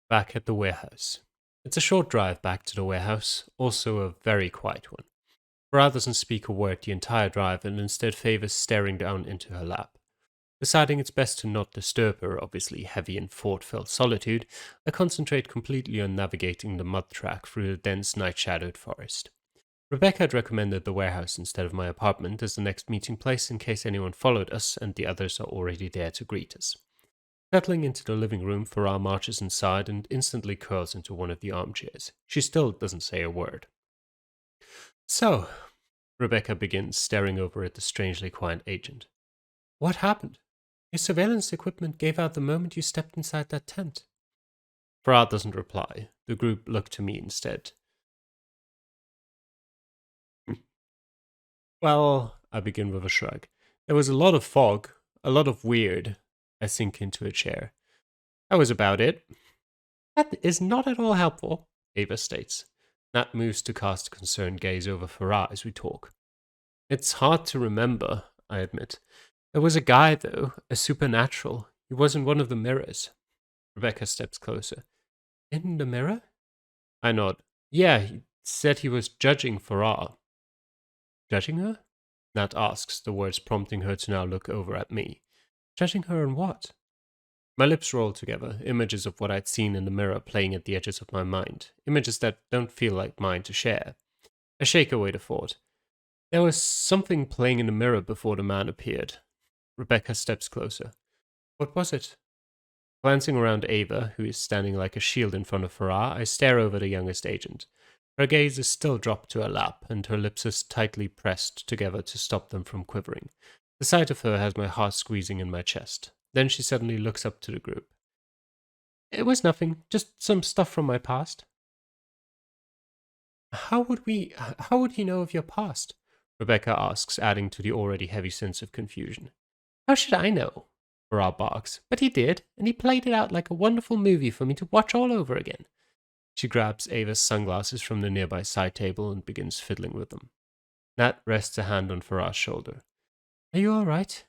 Back at the warehouse. It's a short drive back to the warehouse, also a very quiet one. Farah doesn't speak a word the entire drive and instead favors staring down into her lap. Deciding it's best to not disturb her obviously heavy and thought-filled solitude, I concentrate completely on navigating the mud track through the dense night-shadowed forest. Rebecca had recommended the warehouse instead of my apartment as the next meeting place in case anyone followed us and the others are already there to greet us. Settling into the living room, Farah marches inside and instantly curls into one of the armchairs. She still doesn't say a word. So, Rebecca begins, staring over at the strangely quiet agent. What happened? Your surveillance equipment gave out the moment you stepped inside that tent. Farah doesn't reply. The group look to me instead. Well, I begin with a shrug. There was a lot of fog, a lot of weird. I sink into a chair. That was about it. That is not at all helpful, Ava states. Nat moves to cast a concerned gaze over Farah as we talk. It's hard to remember, I admit. There was a guy, though, a supernatural. He was in one of the mirrors. Rebecca steps closer. In the mirror? I nod. Yeah, he said he was judging Farah. Judging her? Nat asks, the words prompting her to now look over at me. Judging her on what? My lips roll together, images of what I'd seen in the mirror playing at the edges of my mind, images that don't feel like mine to share. I shake away the thought. There was something playing in the mirror before the man appeared. Rebecca steps closer. What was it? Glancing around Ava, who is standing like a shield in front of Farah, I stare over the youngest agent. Her gaze is still dropped to her lap, and her lips are tightly pressed together to stop them from quivering. The sight of her has my heart squeezing in my chest. Then she suddenly looks up to the group. It was nothing, just some stuff from my past. How would he know of your past? Rebecca asks, adding to the already heavy sense of confusion. How should I know? Farah barks. But he did, and he played it out like a wonderful movie for me to watch all over again. She grabs Ava's sunglasses from the nearby side table and begins fiddling with them. Nat rests a hand on Farah's shoulder. Are you all right?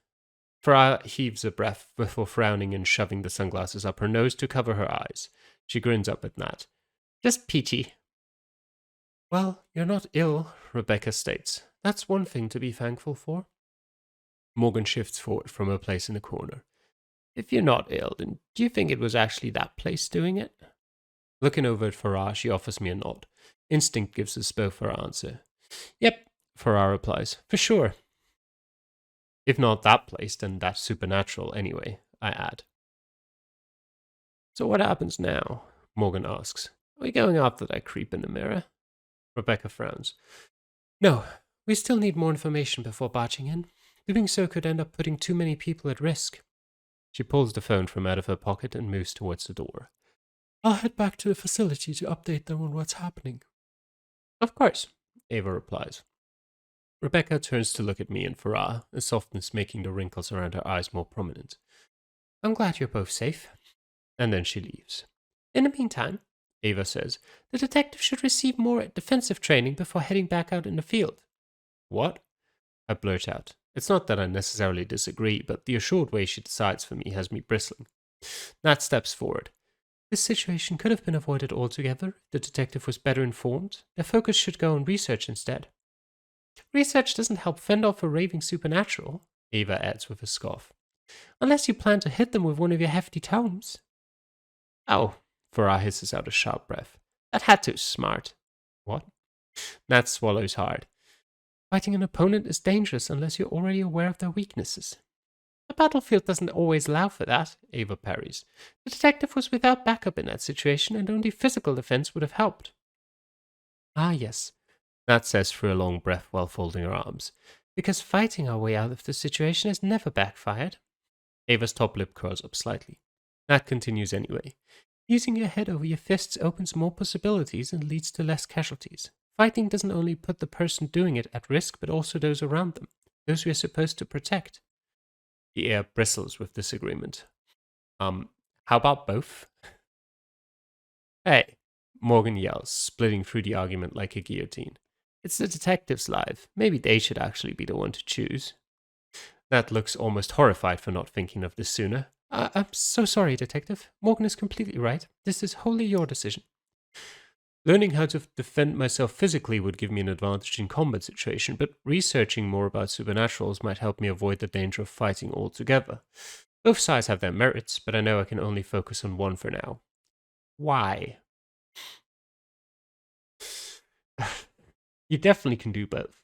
Farah heaves a breath before frowning and shoving the sunglasses up her nose to cover her eyes. She grins up at Nat. Just peachy. Well, you're not ill, Rebecca states. That's one thing to be thankful for. Morgan shifts forward from her place in the corner. If you're not ill, then do you think it was actually that place doing it? Looking over at Farah, she offers me a nod. Instinct gives us both our answer. Yep, Farah replies. For sure. If not that place, then that's supernatural anyway, I add. So what happens now? Morgan asks. Are we going after that creep in the mirror? Rebecca frowns. No, we still need more information before barging in. Doing so could end up putting too many people at risk. She pulls the phone from out of her pocket and moves towards the door. I'll head back to the facility to update them on what's happening. Of course, Ava replies. Rebecca turns to look at me and Farah, a softness making the wrinkles around her eyes more prominent. I'm glad you're both safe. And then she leaves. In the meantime, Ava says, the detective should receive more defensive training before heading back out in the field. What? I blurt out. It's not that I necessarily disagree, but the assured way she decides for me has me bristling. Nat steps forward. This situation could have been avoided altogether if the detective was better informed. Their focus should go on research instead. Research doesn't help fend off a raving supernatural, Ava adds with a scoff. Unless you plan to hit them with one of your hefty tomes. Oh, Farah hisses out a sharp breath. That had to smart. What? Nat swallows hard. Fighting an opponent is dangerous unless you're already aware of their weaknesses. The battlefield doesn't always allow for that, Ava parries. The detective was without backup in that situation, and only physical defense would have helped. Ah, yes, Nat says through a long breath while folding her arms. Because fighting our way out of the situation has never backfired. Ava's top lip curls up slightly. Nat continues anyway. Using your head over your fists opens more possibilities and leads to less casualties. Fighting doesn't only put the person doing it at risk, but also those around them, those we are supposed to protect. The air bristles with disagreement. How about both? Hey, Morgan yells, splitting through the argument like a guillotine. It's the detective's life. Maybe they should actually be the one to choose. Nat looks almost horrified for not thinking of this sooner. I'm so sorry, Detective. Morgan is completely right. This is wholly your decision. Learning how to defend myself physically would give me an advantage in combat situation, but researching more about supernaturals might help me avoid the danger of fighting altogether. Both sides have their merits, but I know I can only focus on one for now. Why? You definitely can do both.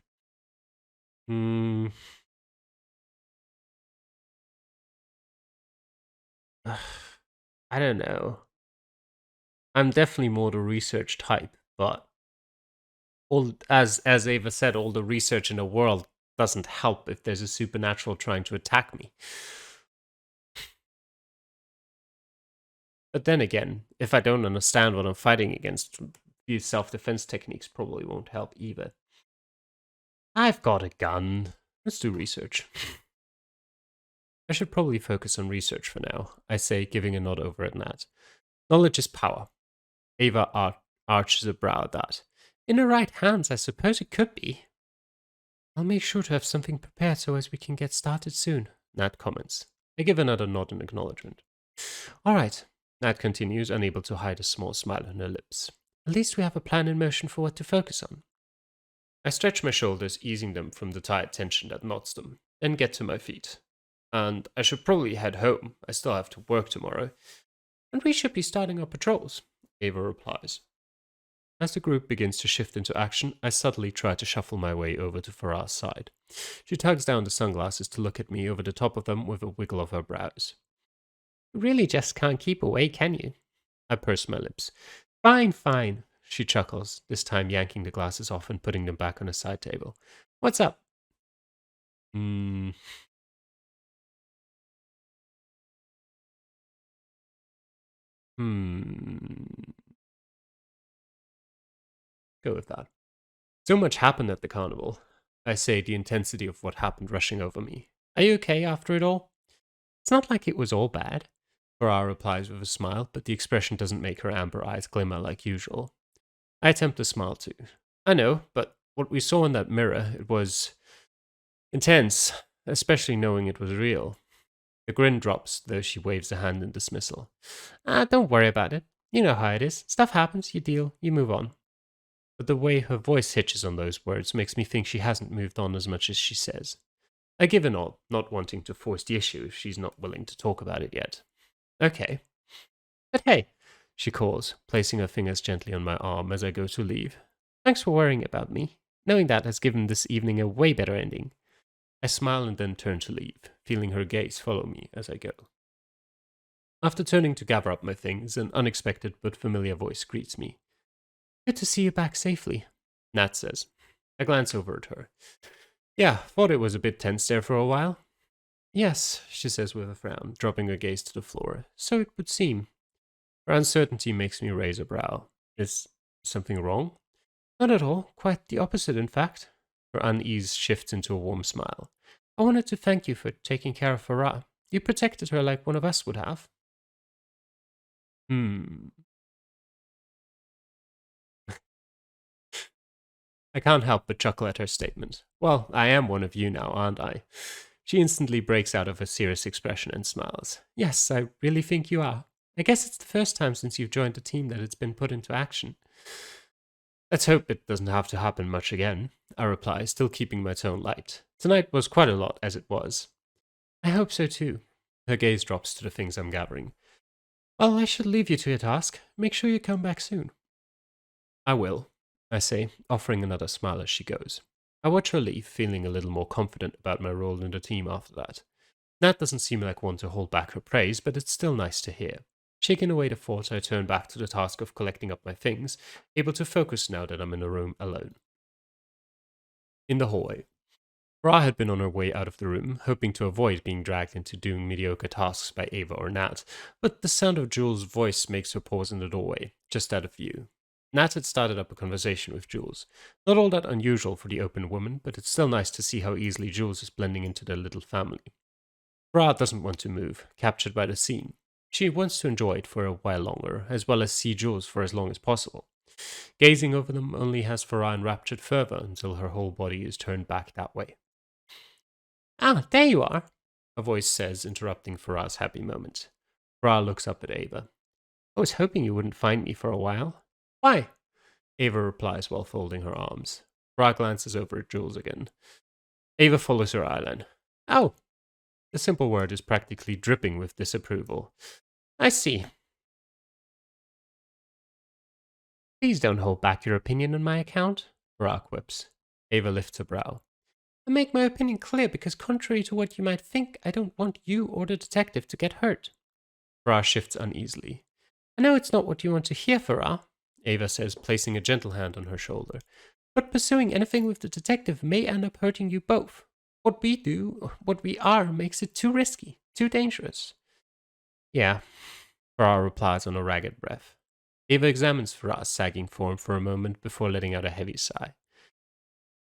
Hmm. I don't know. I'm definitely more the research type, but all as Ava said, all the research in the world doesn't help if there's a supernatural trying to attack me. But then again, if I don't understand what I'm fighting against, these self-defense techniques probably won't help either. I've got a gun. Let's do research. I should probably focus on research for now, I say, giving a nod over at Nat. Knowledge is power. Ava arches a brow at that. In the right hands, I suppose it could be. I'll make sure to have something prepared so as we can get started soon, Nat comments. I give another nod in acknowledgement. All right, Nat continues, unable to hide a small smile on her lips. At least we have a plan in motion for what to focus on. I stretch my shoulders, easing them from the tight tension that knots them, and get to my feet. And I should probably head home. I still have to work tomorrow. And we should be starting our patrols, Ava replies. As the group begins to shift into action, I subtly try to shuffle my way over to Farah's side. She tugs down the sunglasses to look at me over the top of them with a wiggle of her brows. You really just can't keep away, can you? I purse my lips. Fine, fine, she chuckles, this time yanking the glasses off and putting them back on a side table. What's up? Hmm. Hmm. Go with that. So much happened at the carnival. I say, the intensity of what happened rushing over me. Are you okay after it all? It's not like it was all bad. Farah replies with a smile, but the expression doesn't make her amber eyes glimmer like usual. I attempt to smile too. I know, but what we saw in that mirror, it was intense, especially knowing it was real. The grin drops, though she waves a hand in dismissal. Don't worry about it. You know how it is. Stuff happens, you deal, you move on. But the way her voice hitches on those words makes me think she hasn't moved on as much as she says. I give a nod, not wanting to force the issue if she's not willing to talk about it yet. Okay. But hey, she calls, placing her fingers gently on my arm as I go to leave. Thanks for worrying about me. Knowing that has given this evening a way better ending. I smile and then turn to leave, feeling her gaze follow me as I go. After turning to gather up my things, an unexpected but familiar voice greets me. Good to see you back safely, Nat says. I glance over at her. Yeah, thought it was a bit tense there for a while. Yes, she says with a frown, dropping her gaze to the floor. So it would seem. Her uncertainty makes me raise a brow. Is something wrong? Not at all. Quite the opposite, in fact. Her unease shifts into a warm smile. I wanted to thank you for taking care of Farah. You protected her like one of us would have. Hmm. I can't help but chuckle at her statement. Well, I am one of you now, aren't I? She instantly breaks out of a serious expression and smiles. Yes, I really think you are. I guess it's the first time since you've joined the team that it's been put into action. Let's hope it doesn't have to happen much again, I reply, still keeping my tone light. Tonight was quite a lot as it was. I hope so too. Her gaze drops to the things I'm gathering. Well, I should leave you to your task. Make sure you come back soon. I will, I say, offering another smile as she goes. I watch her leave, feeling a little more confident about my role in the team after that. Nat doesn't seem like one to hold back her praise, but it's still nice to hear. Shaking away the thoughts, I turn back to the task of collecting up my things, able to focus now that I'm in a room alone. In the hallway. Ra had been on her way out of the room, hoping to avoid being dragged into doing mediocre tasks by Ava or Nat, but the sound of Jules' voice makes her pause in the doorway, just out of view. Nat had started up a conversation with Jules. Not all that unusual for the open woman, but it's still nice to see how easily Jules is blending into their little family. Ra doesn't want to move, captured by the scene. She wants to enjoy it for a while longer, as well as see Jules for as long as possible. Gazing over them only has Farah enraptured further until her whole body is turned back that way. Ah, there you are. a voice says, interrupting Farah's happy moment. Farah looks up at Ava. I was hoping you wouldn't find me for a while. Why? Ava replies while folding her arms. Farah glances over at Jules again. Ava follows her eyeline. Oh! The simple word is practically dripping with disapproval. I see. Please don't hold back your opinion on my account, Farah quips. Ava lifts her brow. I make my opinion clear because contrary to what you might think, I don't want you or the detective to get hurt. Farah shifts uneasily. I know it's not what you want to hear, Farah, Ava says, placing a gentle hand on her shoulder. But pursuing anything with the detective may end up hurting you both. What we do, what we are, makes it too risky, too dangerous. Yeah, Farah replies on a ragged breath. Ava examines Farah's sagging form for a moment before letting out a heavy sigh.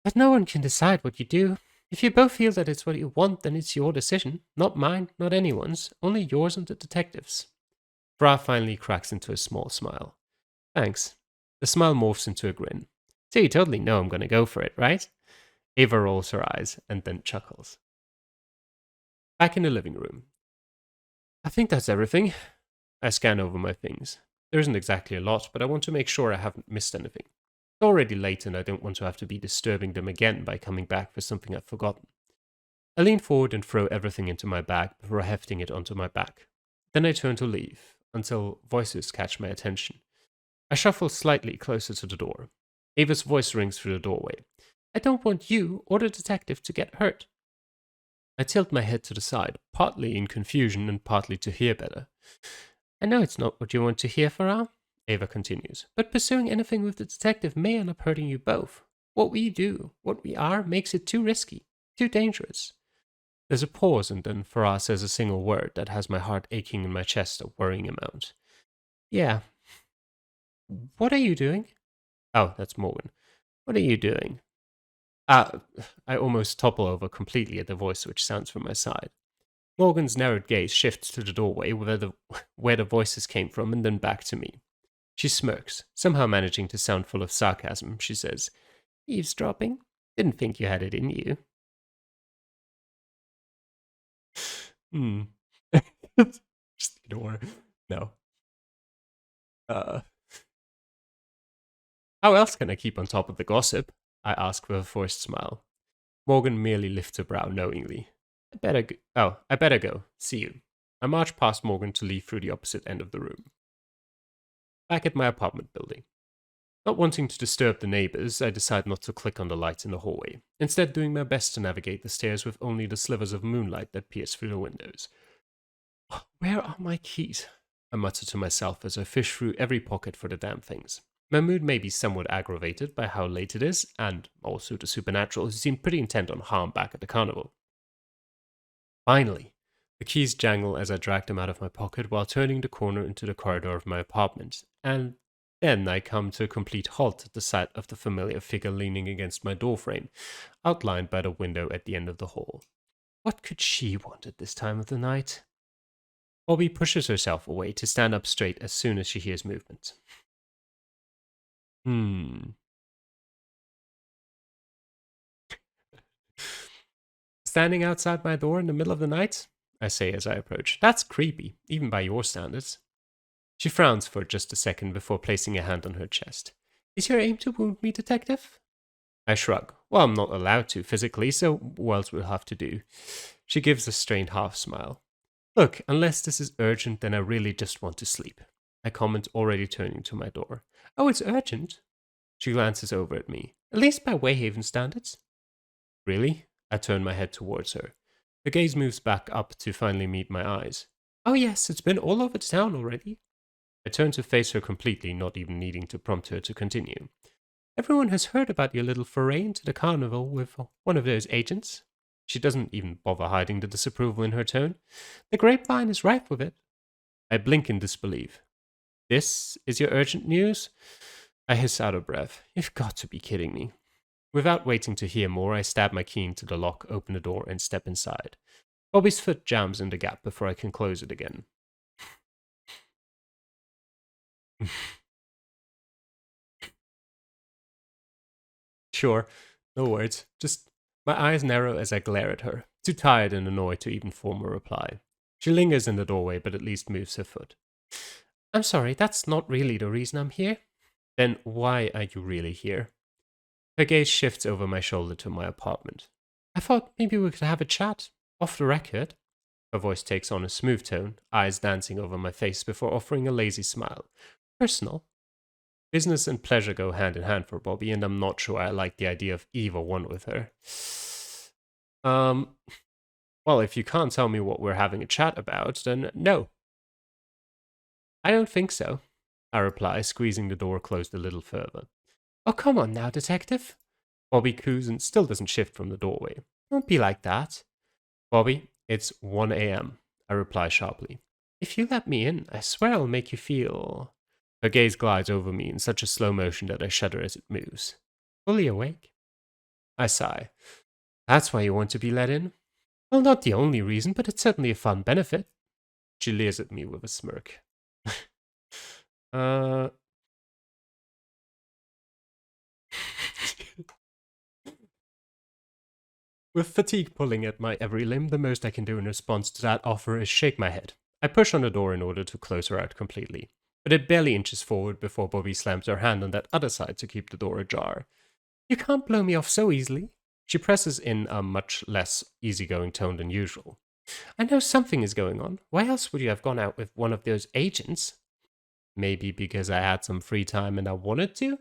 But no one can decide what you do. If you both feel that it's what you want, then it's your decision. Not mine, not anyone's, only yours and the detective's. Farah finally cracks into a small smile. Thanks. The smile morphs into a grin. So you totally know I'm going to go for it, right? Ava rolls her eyes and then chuckles. Back in the living room. I think that's everything. I scan over my things. There isn't exactly a lot, but I want to make sure I haven't missed anything. It's already late and I don't want to have to be disturbing them again by coming back for something I've forgotten. I lean forward and throw everything into my bag before hefting it onto my back. Then I turn to leave, until voices catch my attention. I shuffle slightly closer to the door. Ava's voice rings through the doorway. I don't want you or the detective to get hurt. I tilt my head to the side, partly in confusion and partly to hear better. I know it's not what you want to hear, Farah, Ava continues, but pursuing anything with the detective may end up hurting you both. What we do, what we are, makes it too risky, too dangerous. There's a pause and then Farah says a single word that has my heart aching in my chest a worrying amount. Yeah. What are you doing? Oh, that's Morgan. What are you doing? I almost topple over completely at the voice switch sounds from my side. Morgan's narrowed gaze shifts to the doorway where the voices came from and then back to me. She smirks, somehow managing to sound full of sarcasm. She says, Eavesdropping? Didn't think you had it in you. Hmm. Just ignore. No. Uh, how else can I keep on top of the gossip? I ask with a forced smile. Morgan merely lifts her brow knowingly. I better go. See you. I march past Morgan to leave through the opposite end of the room. Back at my apartment building. Not wanting to disturb the neighbors, I decide not to click on the lights in the hallway, instead doing my best to navigate the stairs with only the slivers of moonlight that pierce through the windows. Where are my keys? I mutter to myself as I fish through every pocket for the damn things. My mood may be somewhat aggravated by how late it is, and also the supernatural who seem pretty intent on harm back at the carnival. Finally, the keys jangle as I drag them out of my pocket while turning the corner into the corridor of my apartment, and then I come to a complete halt at the sight of the familiar figure leaning against my doorframe, outlined by the window at the end of the hall. What could she want at this time of the night? Bobby pushes herself away to stand up straight as soon as she hears movement. Standing outside my door in the middle of the night? I say as I approach. That's creepy, even by your standards. She frowns for just a second before placing a hand on her chest. Is your aim to wound me, detective? I shrug. Well, I'm not allowed to physically, so what else we'll have to do? She gives a strained half smile. Look, unless this is urgent, then I really just want to sleep. I comment, already turning to my door. Oh, it's urgent? She glances over at me. At least by Wayhaven standards. Really? I turn my head towards her. Her gaze moves back up to finally meet my eyes. Oh yes, it's been all over town already. I turn to face her completely, not even needing to prompt her to continue. Everyone has heard about your little foray into the carnival with one of those agents. She doesn't even bother hiding the disapproval in her tone. The grapevine is rife with it. I blink in disbelief. This is your urgent news? I hiss out of breath. You've got to be kidding me. Without waiting to hear more, I stab my key into the lock, open the door, and step inside. Bobby's foot jams in the gap before I can close it again. Sure, no words. Just my eyes narrow as I glare at her. too tired and annoyed to even form a reply. She lingers in the doorway, but at least moves her foot. I'm sorry, that's not really the reason I'm here. Then why are you really here? Her gaze shifts over my shoulder to my apartment. I thought maybe we could have a chat, off the record. Her voice takes on a smooth tone, eyes dancing over my face before offering a lazy smile. Personal. Business and pleasure go hand in hand for Bobby, and I'm not sure I like the idea of either one with her. Well, if you can't tell me what we're having a chat about, then no. I don't think so, I reply, squeezing the door closed a little further. Oh, come on now, detective. Bobby coos and still doesn't shift from the doorway. Don't be like that. Bobby, it's 1 a.m., I reply sharply. If you let me in, I swear I'll make you feel... Her gaze glides over me in such a slow motion that I shudder as it moves. Fully awake? I sigh. That's why you want to be let in? Well, not the only reason, but it's certainly a fun benefit. She leers at me with a smirk. With fatigue pulling at my every limb, the most I can do in response to that offer is shake my head. I push on the door in order to close her out completely, but it barely inches forward before Bobby slams her hand on that other side to keep the door ajar. You can't blow me off so easily. She presses in a much less easygoing tone than usual. I know something is going on. Why else would you have gone out with one of those agents? Maybe because I had some free time and I wanted to?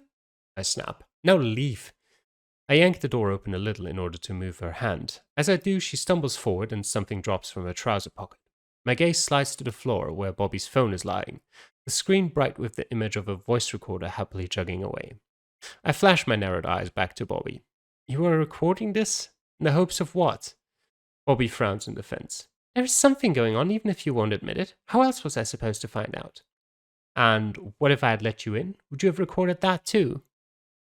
I snap. Now leave. I yank the door open a little in order to move her hand. As I do, she stumbles forward and something drops from her trouser pocket. My gaze slides to the floor where Bobby's phone is lying, the screen bright with the image of a voice recorder happily chugging away. I flash my narrowed eyes back to Bobby. You are recording this? In the hopes of what? Bobby frowns in defense. There is something going on, even if you won't admit it. How else was I supposed to find out? And what if I had let you in? Would you have recorded that too?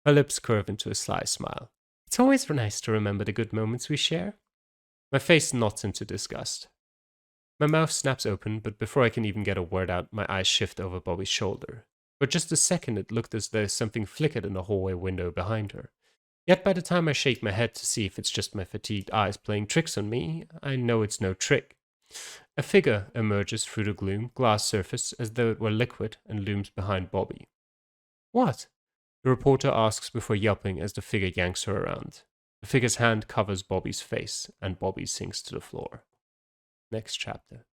Her lips curve into a sly smile. It's always nice to remember the good moments we share. My face knots into disgust. My mouth snaps open, but before I can even get a word out, my eyes shift over Bobby's shoulder. For just a second, it looked as though something flickered in the hallway window behind her. Yet by the time I shake my head to see if it's just my fatigued eyes playing tricks on me, I know it's no trick. A figure emerges through the gloom, glass surface as though it were liquid, and looms behind Bobby. What? The reporter asks before yelping as the figure yanks her around. The figure's hand covers Bobby's face, and Bobby sinks to the floor. Next chapter.